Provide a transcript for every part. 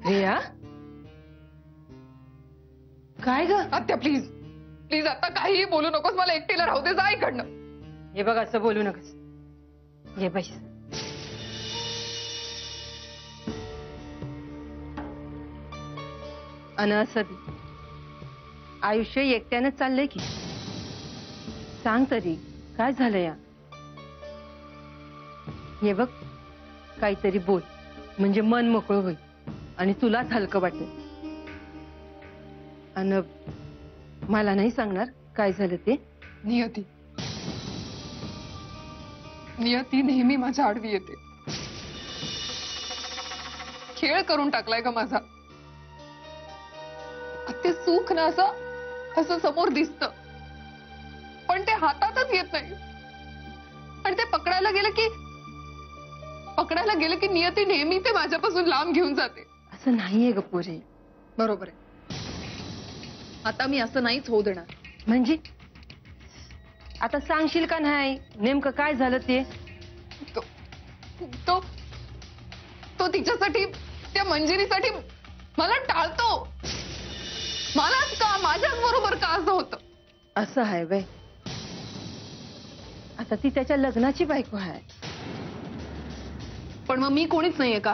रिया, काय ग? आत्या प्लीज प्लीज आता काहीही बोलू नकोस, मला एकटीला राहू दे, जा इकडनं. हे बघ, असं बोलू नकोस. ये बैस. अन असं आयुष्य एकट्यानं चाललंय की? सांग तरी काय झालं या? हे बघ, काहीतरी बोल म्हणजे मन मोकळं होईल आणि तुलाच हलकं वाटेल. अन मला नाही सांगणार काय झालं ते? नियती नियती नेहमी माझ्या आडवी येते. खेळ करून टाकलाय का माझा? ते सुख ना असं समोर दिसत, पण ते हातातच येत नाही. आणि ते पकडायला गेलं की नियती नेहमी ते माझ्यापासून लांब घेऊन जाते. असं नाहीये ग पोरे. बरोबर आहे. आता मी असं नाहीच होऊ देणार. म्हणजे आता सांगशील का नाही नेमकं काय झालं ते? तो तिच्यासाठी, त्या मंजिरीसाठी मला टाळतो. मलाच का, माझ्याच बरोबर का असं होतं? असं आहे बाई. आता ती त्याच्या लग्नाची बायको आहे. पण मग मी कोणीच नाहीये का?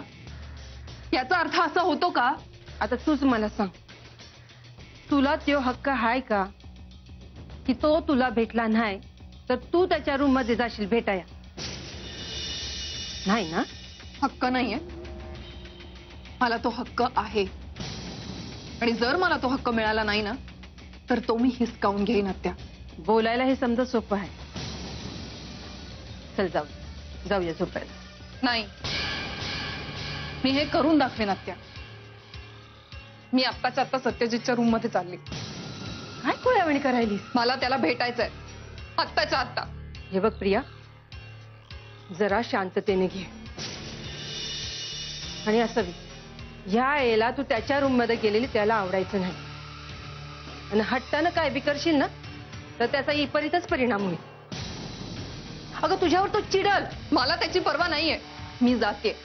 याचा अर्थ असा होतो का? आता तूच मला सांग, तुला तो हक्क आहे का की तो तुला भेटला नाही तर तू त्याच्या रूम मध्ये जाशील भेटाया? नाही ना? हक्क नाहीये, मला तो हक्क आहे. आणि जर मला तो हक्क मिळाला नाही ना तर तो मी हिसकावून घेईन आत्या. बोलायला हे समजा सोपं आहे. चल जाऊया झोपायला. नाही, मी हे करून दाखवेन आत्या. मी आत्ताच्या आत्ता सत्यजितच्या रूम मध्ये चालली. काय कोळ्यावणी करायलीस? मला त्याला भेटायचंय आत्ताच्या आत्ता. हे बघ प्रिया, जरा शांततेने घे. आणि असं ह्या वेळेला तू त्याच्या रूम मध्ये गेलेली त्याला आवडायचं नाही. आणि हट्टानं काय बी करशील ना तर त्याचा विपरीतच परिणाम होईल. अगं तुझ्यावर तो चिडल. मला त्याची पर्वा नाहीये. मी जाते.